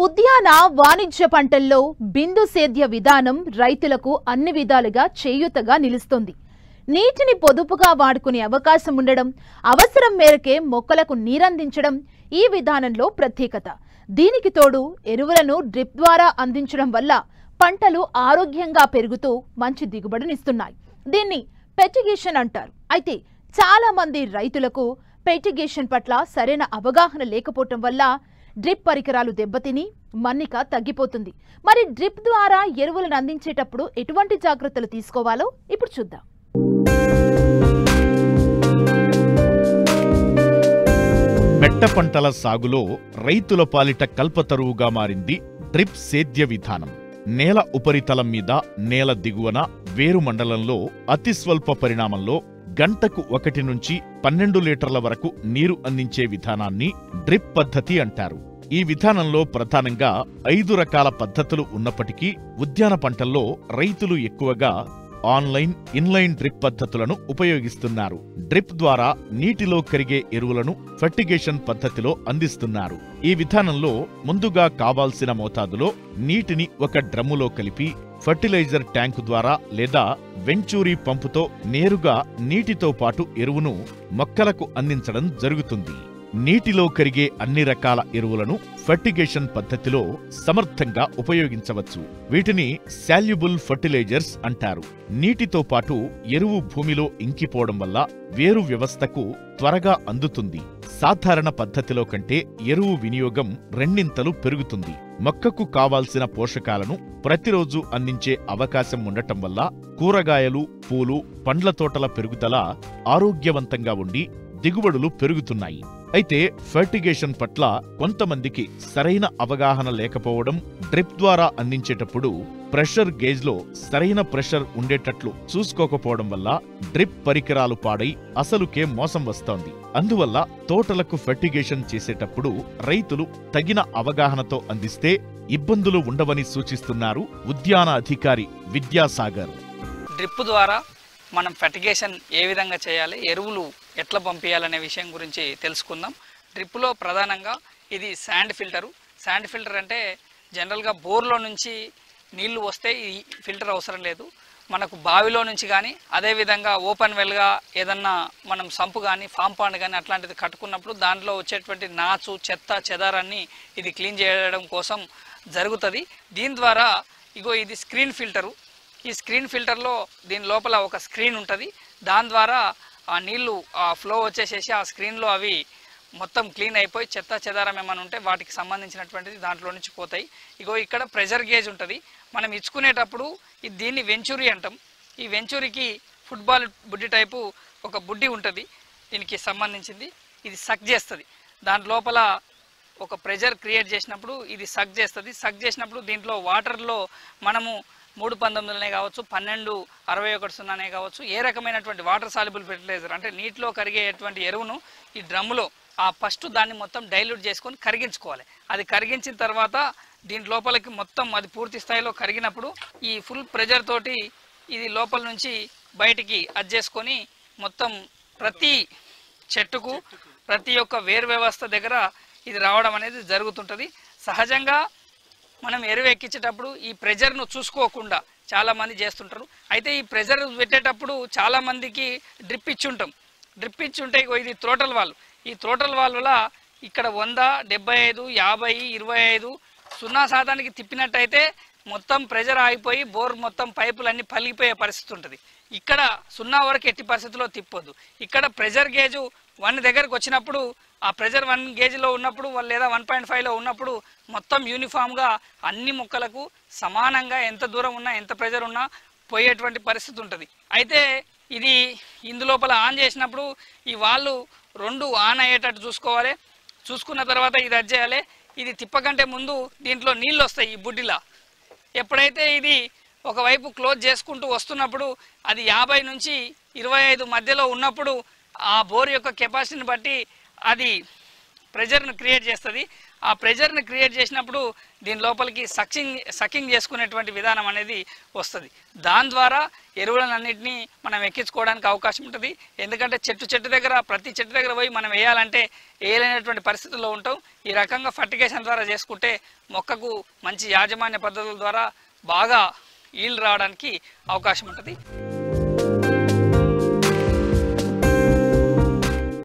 ఉద్యాన వాణిజ్య పంటల్లో బిందు సేద్య విధానం రైతులకు అన్ని విధాలుగా చేయూతగా నిలుస్తుంది. నీటిని పొదుపుగా వాడుకునే అవకాశం ఉండడం, అవసరం మేరకే మొక్కలకు నీరందించడం ఈ విధానంలో ప్రత్యేకత. దీనికి తోడు ఎరువులను డ్రిప్ ద్వారా అందించడం వల్ల పంటలు ఆరోగ్యంగా పెరుగుతూ మంచి దిగుబడినిస్తున్నాయి. దీన్ని ఫెర్టిగేషన్ అంటారు. అయితే చాలా మంది రైతులకు ఫెర్టిగేషన్ పట్ల సరైన అవగాహన లేకపోవటం వల్ల డ్రిప్ పరికరాలు దెబ్బతిని మన్నిక తగ్గిపోతుంది. మరి డ్రిప్ ద్వారా ఎరువులను అందించేటప్పుడు ఎటువంటి జాగ్రత్తలు తీసుకోవాలో ఇప్పుడు చూద్దాం. మెట్ట పంటల సాగులో రైతుల పాలిట కల్పతరువుగా మారింది డ్రిప్ సేద్య విధానం. నేల ఉపరితలం మీద, నేల దిగువన, వేరు మండలంలో అతి స్వల్ప పరిణామంలో గంటకు 1 నుంచి 12 లీటర్ల వరకు నీరు అందించే విధానాన్ని డ్రిప్ పద్ధతి అంటారు. ఈ విధానంలో ప్రధానంగా 5 రకాల పద్ధతులు ఉన్నప్పటికీ ఉద్యాన పంటల్లో రైతులు ఎక్కువగా ఆన్లైన్, ఇన్లైన్ డ్రిప్ పద్ధతులను ఉపయోగిస్తున్నారు. డ్రిప్ ద్వారా నీటిలో కరిగే ఎరువులను ఫెర్టిగేషన్ పద్ధతిలో అందిస్తున్నారు. ఈ విధానంలో ముందుగా కావాల్సిన మోతాదులో నీటిని ఒక డ్రమ్ములో కలిపి ఫర్టిలైజర్ ట్యాంకు ద్వారా లేదా వెంచూరీ పంపుతో నేరుగా నీటితో పాటు ఎరువును మొక్కలకు అందించడం జరుగుతుంది. నీటిలో కరిగే అన్ని రకాల ఎరువులను ఫెర్టిగేషన్ పద్ధతిలో సమర్థంగా ఉపయోగించవచ్చు. వీటిని శాల్యుబుల్ ఫర్టిలైజర్స్ అంటారు. నీటితో పాటు ఎరువు భూమిలో ఇంకిపోవడం వల్ల వేరు వ్యవస్థకు త్వరగా అందుతుంది. సాధారణ పద్ధతిలో కంటే ఎరువు వినియోగం 2 పెరుగుతుంది. మొక్కకు కావాల్సిన పోషకాలను ప్రతిరోజు అందించే అవకాశం ఉండటం వల్ల కూరగాయలు, పూలు, పండ్ల తోటల పెరుగుదల ఆరోగ్యవంతంగా ఉండి దిగుబడులు పెరుగుతున్నాయి. అయితే ఫెర్టిగేషన్ పట్ల కొంతమందికి సరైన అవగాహన లేకపోవడం, డ్రిప్ ద్వారా అందించేటప్పుడు ప్రెషర్ గేజ్లో సరైన ప్రెషర్ ఉండేటట్లు చూసుకోకపోవడం వల్ల డ్రిప్ పరికరాలు పాడై అసలుకే మోసం వస్తోంది. అందువల్ల తోటలకు ఫెర్టిగేషన్ చేసేటప్పుడు రైతులు తగిన అవగాహనతో అందిస్తే ఇబ్బందులు ఉండవని సూచిస్తున్నారు ఉద్యాన అధికారి విద్యాసాగర్. డ్రిప్ ద్వారా మనం ఫెర్టిగేషన్ ఏ విధంగా చేయాలి, ఎరువులు ఎట్లా పంపించాలనే విషయం గురించి తెలుసుకుందాం. డ్రిప్లో ప్రధానంగా ఇది శాండ్ ఫిల్టరు. శాండ్ ఫిల్టర్ అంటే జనరల్గా బోర్లో నుంచి నీళ్లు వస్తే ఈ ఫిల్టర్ అవసరం లేదు. మనకు బావిలో నుంచి కానీ, అదేవిధంగా ఓపెన్ వెల్గా ఏదన్నా మనం సంపు కానీ, ఫామ్ పాండ్ కానీ అట్లాంటిది కట్టుకున్నప్పుడు దాంట్లో వచ్చేటువంటి నాచు, చెత్త, చెదారాన్ని ఇది క్లీన్ చేయడం కోసం జరుగుతుంది. దీని ద్వారా ఇది స్క్రీన్ ఫిల్టరు. ఈ స్క్రీన్ ఫిల్టర్లో దీని లోపల ఒక స్క్రీన్ ఉంటుంది. దాని ద్వారా ఆ నీళ్లు ఆ ఫ్లో వచ్చేసేసి ఆ స్క్రీన్లో అవి మొత్తం క్లీన్ అయిపోయి చెత్త చెదారం ఏమైనా ఉంటే వాటికి సంబంధించినటువంటిది దాంట్లో నుంచి పోతాయి. ఇక్కడ ప్రెషర్ గేజ్ ఉంటుంది. మనం ఇచ్చుకునేటప్పుడు దీన్ని వెంచూరీ అంటాం. ఈ వెంచూరీకి ఫుట్బాల్ బుడ్డి టైపు ఒక బుడ్డి ఉంటుంది. దీనికి సంబంధించింది ఇది సక్ చేస్తుంది. దాని లోపల ఒక ప్రెషర్ క్రియేట్ చేసినప్పుడు ఇది సక్ చేస్తుంది. సక్ చేసినప్పుడు దీంట్లో వాటర్లో మనము 319 కావచ్చు, 1261 కావచ్చు, ఏ రకమైనటువంటి వాటర్ సాల్యుబుల్ ఫెర్టిలైజర్ అంటే నీటిలో కరిగేటువంటి ఎరువును ఈ డ్రమ్ములో ఫస్ట్ దాన్ని మొత్తం డైల్యూట్ చేసుకొని కరిగించుకోవాలి. అది కరిగించిన తర్వాత దీని లోపలికి మొత్తం అది పూర్తి స్థాయిలో కరిగినప్పుడు ఈ ఫుల్ ప్రెజర్ తోటి ఇది లోపల నుంచి బయటికి అడ్జేసుకొని మొత్తం ప్రతి చెట్టుకు, ప్రతి ఒక్క వేరు వ్యవస్థ దగ్గర ఇది రావడం అనేది జరుగుతుంటుంది. సహజంగా మనం ఎరువు ఎక్కించేటప్పుడు ఈ ప్రెజర్ను చూసుకోకుండా చాలామంది చేస్తుంటారు. అయితే ఈ ప్రెజర్ పెట్టేటప్పుడు చాలామందికి డ్రిప్ ఇచ్చి ఉంటాం. డ్రిప్ ఇచ్చి ఉంటే ఇది థ్రోటల్ వాల్వ్. ఈ థ్రోటల్ వాల్వ్ల ఇక్కడ 100, 75, 50, 25 0% తిప్పినట్టయితే మొత్తం ప్రెజర్ ఆగిపోయి బోర్ మొత్తం పైపులన్నీ పలిగిపోయే పరిస్థితి ఉంటుంది. ఇక్కడ 0 వరకు ఎట్టి పరిస్థితుల్లో తిప్పొద్దు. ఇక్కడ ప్రెజర్ గేజు 1 దగ్గరకు వచ్చినప్పుడు ఆ ప్రెజర్ 1 గేజ్లో ఉన్నప్పుడు లేదా 1.5లో ఉన్నప్పుడు మొత్తం యూనిఫామ్గా అన్ని మొక్కలకు సమానంగా ఎంత దూరం ఉన్నా, ఎంత ప్రెజర్ ఉన్నా పోయేటువంటి పరిస్థితి ఉంటుంది. అయితే ఇది ఇందులోపల ఆన్ చేసినప్పుడు ఈ వాళ్ళు 2 ఆన్ అయ్యేటట్టు చూసుకోవాలి. చూసుకున్న తర్వాత ఇది అడ్జేయాలి. ఇది తిప్పకంటే ముందు దీంట్లో నీళ్ళు వస్తాయి ఈ బుడ్డిలా. ఎప్పుడైతే ఇది ఒకవైపు క్లోజ్ చేసుకుంటూ వస్తున్నప్పుడు అది 50 నుంచి 25 మధ్యలో ఉన్నప్పుడు ఆ బోర్ యొక్క కెపాసిటీని బట్టి అది ప్రెజర్ను క్రియేట్ చేస్తుంది. ఆ ప్రెజర్ని క్రియేట్ చేసినప్పుడు దీని లోపలికి సకింగ్ చేసుకునేటువంటి విధానం అనేది వస్తుంది. దాని ద్వారా ఎరువులన్నింటినీ మనం ఎక్కించుకోవడానికి అవకాశం ఉంటుంది. ఎందుకంటే చెట్టు దగ్గర ప్రతి చెట్టు దగ్గర పోయి మనం వేయాలంటే వేయలేనటువంటి పరిస్థితుల్లో ఉంటాం. ఈ రకంగా ఫర్టిగేషన్ ద్వారా చేసుకుంటే మొక్కకు మంచి యాజమాన్య పద్ధతుల ద్వారా బాగా ఈల్డ్ రావడానికి అవకాశం ఉంటుంది.